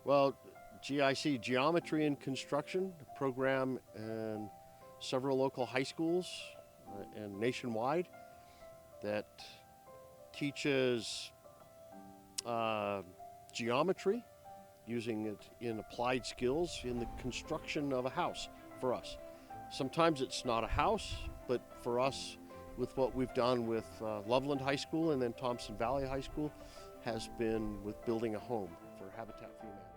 Well, GIC, Geometry and Construction, program in several local high schools and nationwide that teaches geometry, using it in applied skills in the construction of a house for us. Sometimes it's not a house, but for us, with what we've done with Loveland High School and then Thompson Valley High School, has been with building a home for Habitat for Humanity.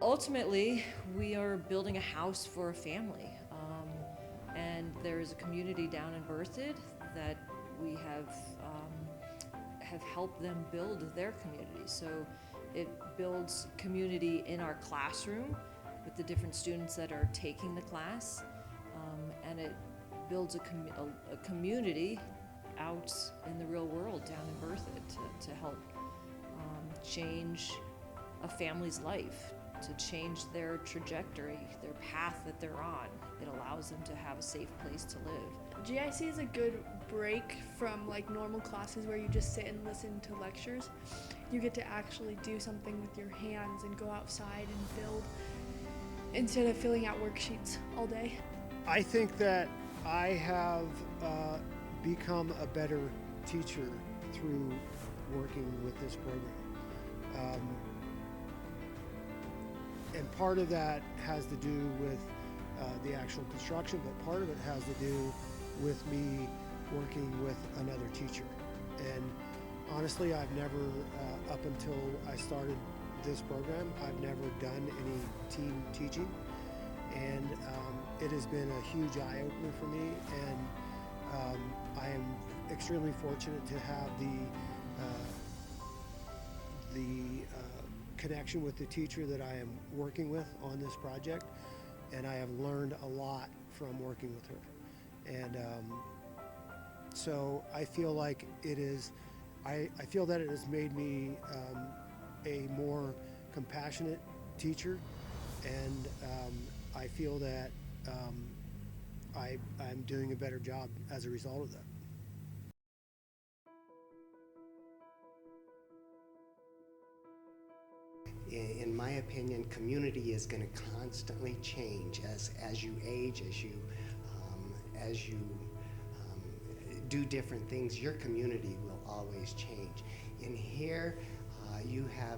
Ultimately, we are building a house for a family, and there is a community down in Berthoud that we have helped them build their community. So it builds community in our classroom with the different students that are taking the class, and it builds a community out in the real world down in Berthoud to help change a family's life, to change their trajectory, their path that they're on. It allows them to have a safe place to live. GIC is a good break from like normal classes where you just sit and listen to lectures. You get to actually do something with your hands and go outside and build instead of filling out worksheets all day. I think that I have become a better teacher through working with this program. And part of that has to do with the actual construction, but part of it has to do with me working with another teacher. And honestly, I've never, up until I started this program, I've never done any team teaching. And it has been a huge eye-opener for me, and I am extremely fortunate to have the connection with the teacher that I am working with on this project, and I have learned a lot from working with her. And so I feel like it is, I feel that it has made me a more compassionate teacher, and I feel that I'm doing a better job as a result of that. In my opinion, community is going to constantly change as you age, as you do different things. Your community will always change. In here, you have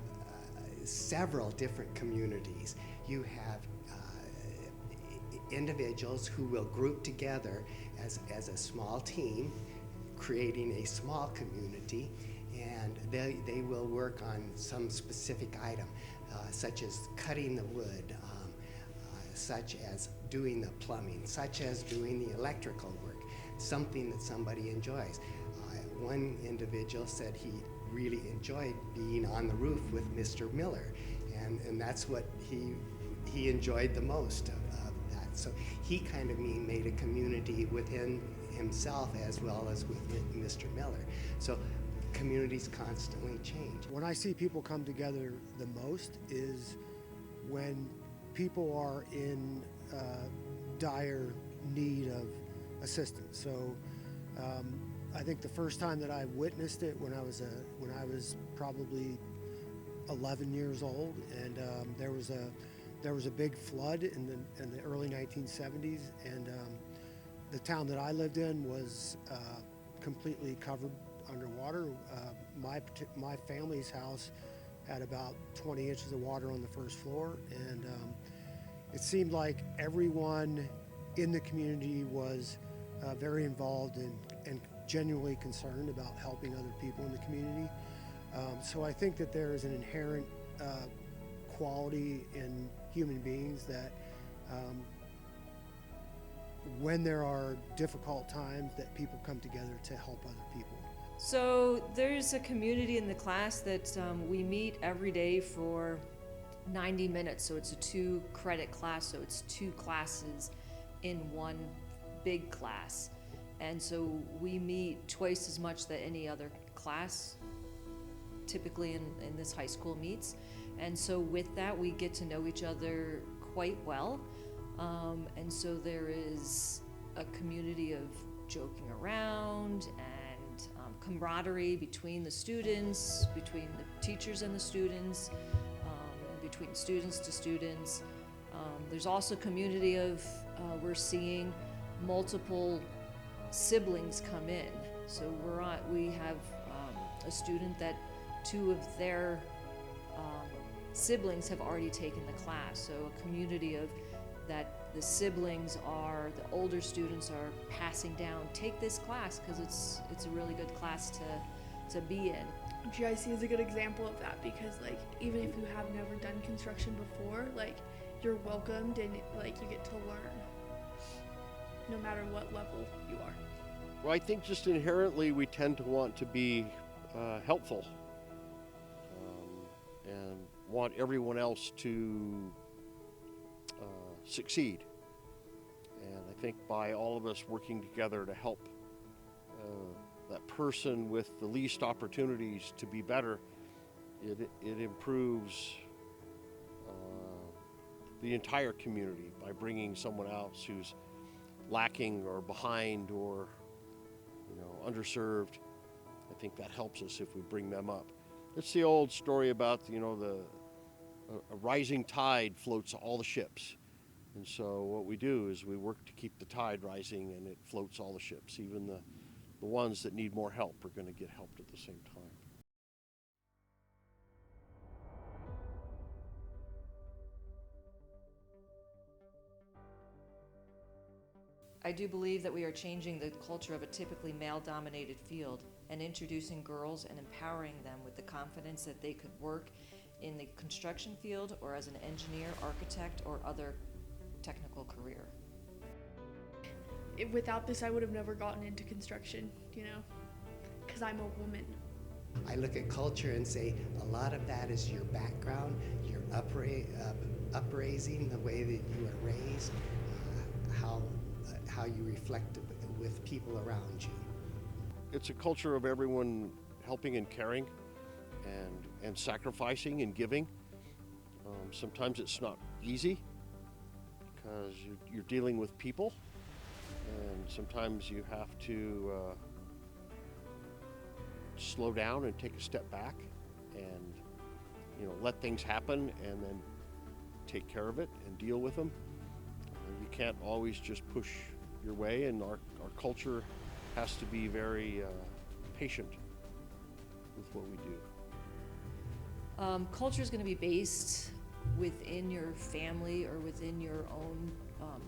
several different communities. You have individuals who will group together as a small team, creating a small community, and they will work on some specific item, such as cutting the wood, such as doing the plumbing, such as doing the electrical work, something that somebody enjoys. One individual said he really enjoyed being on the roof with Mr. Miller, and that's what he enjoyed the most of that. So he kind of made a community within himself as well as with Mr. Miller. So communities constantly change. When I see people come together the most is when people are in dire need of assistance. So I think the first time that I witnessed it when I was probably 11 years old, and there was a big flood in the early 1970s, and the town that I lived in was completely covered underwater. My family's house had about 20 inches of water on the first floor, and it seemed like everyone in the community was very involved and genuinely concerned about helping other people in the community. So I think that there is an inherent quality in human beings that when there are difficult times, that people come together to help other people. So there's a community in the class that we meet every day for 90 minutes. So it's a 2-credit class, so it's 2 classes in one big class. And so we meet twice as much that any other class typically in this high school meets. And so with that, we get to know each other quite well. And so there is a community of joking around and camaraderie between the students, between the teachers and the students, between students to students. There's also community of, we're seeing multiple siblings come in. So we have a student that 2 of their siblings have already taken the class. So a community of that the siblings are, the older students are passing down, take this class because it's a really good class to be in. GIC is a good example of that because like even if you have never done construction before, like you're welcomed and like you get to learn no matter what level you are. Well, I think just inherently we tend to want to be helpful and want everyone else to succeed. And I think by all of us working together to help that person with the least opportunities to be better, it improves the entire community by bringing someone else who's lacking or behind or underserved. I think that helps us if we bring them up. It's the old story about a rising tide floats all the ships. And so what we do is we work to keep the tide rising and it floats all the ships. Even the ones that need more help are going to get helped at the same time. I do believe that we are changing the culture of a typically male-dominated field and introducing girls and empowering them with the confidence that they could work in the construction field or as an engineer, architect, or other technical career. Without this, I would have never gotten into construction, because I'm a woman. I look at culture and say a lot of that is your background, your upraising, the way that you are raised, how you reflect with people around you. It's a culture of everyone helping and caring and sacrificing and giving. Sometimes it's not easy because you're dealing with people, and sometimes you have to slow down and take a step back and let things happen and then take care of it and deal with them. You can't always just push your way, and our culture has to be very patient with what we do. Culture is going to be based within your family or within your own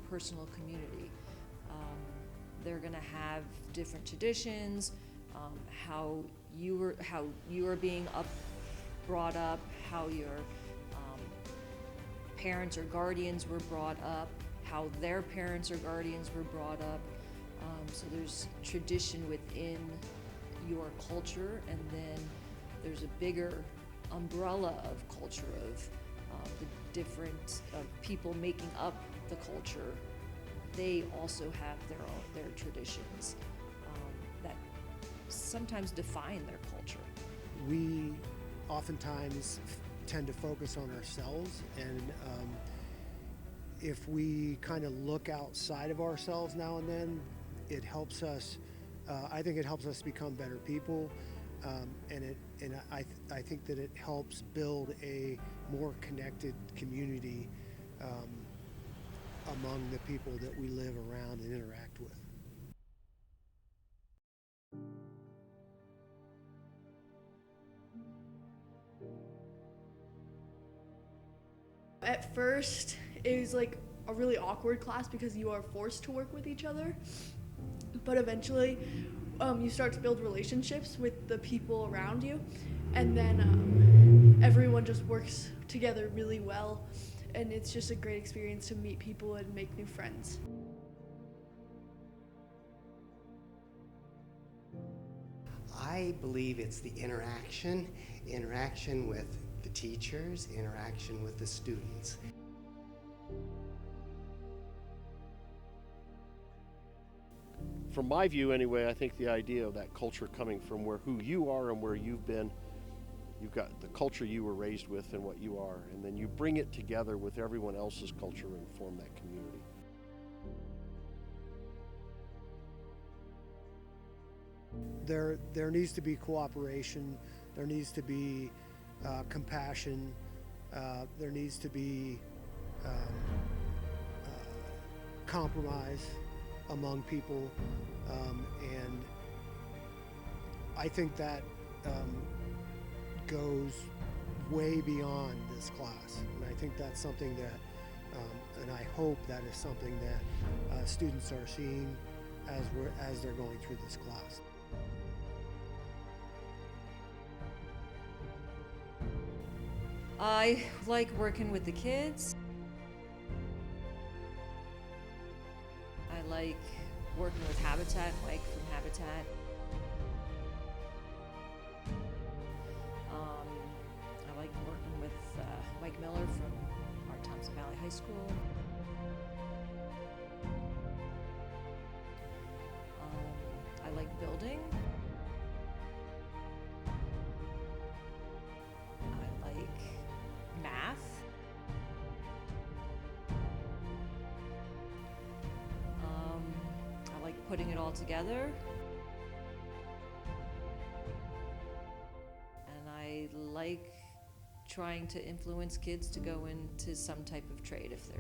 personal community. They're going to have different traditions, how you are being brought up, how your parents or guardians were brought up, how their parents or guardians were brought up. So there's tradition within your culture, and then there's a bigger umbrella of culture of the different people making up the culture. They also have their traditions that sometimes define their culture. We oftentimes tend to focus on ourselves, and if we kind of look outside of ourselves now and then, it helps us. I think it helps us become better people, and I think that it helps build a more connected community among the people that we live around and interact with. At first, it was like a really awkward class because you are forced to work with each other. But eventually, you start to build relationships with the people around you, and then everyone just works together really well, and it's just a great experience to meet people and make new friends. I believe it's the interaction with the teachers, interaction with the students. From my view anyway, I think the idea of that culture coming from who you are and where you've been, you've got the culture you were raised with and what you are, and then you bring it together with everyone else's culture and form that community. there needs to be cooperation, there needs to be compassion, there needs to be compromise among people, and I think that goes way beyond this class, and I think that's something that, and I hope that is something that students are seeing as they're going through this class. I like working with the kids. I like working with Habitat, Mike from Habitat. I like working with Mike Miller from our Thompson Valley High School. I like building. I like math. I like putting it all together. And I like trying to influence kids to go into some type of trade if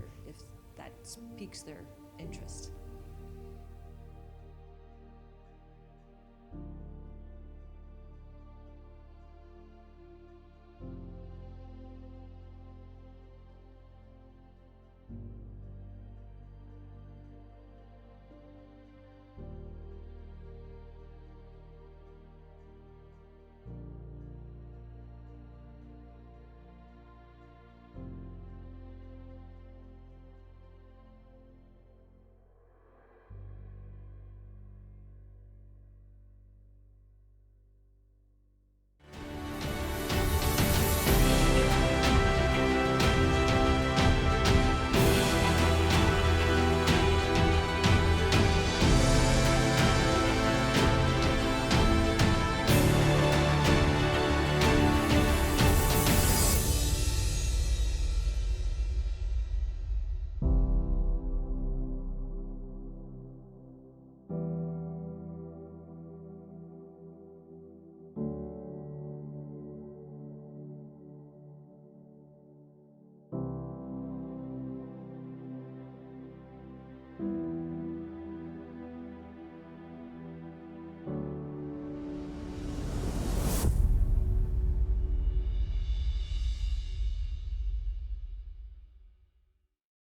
that piques their interest.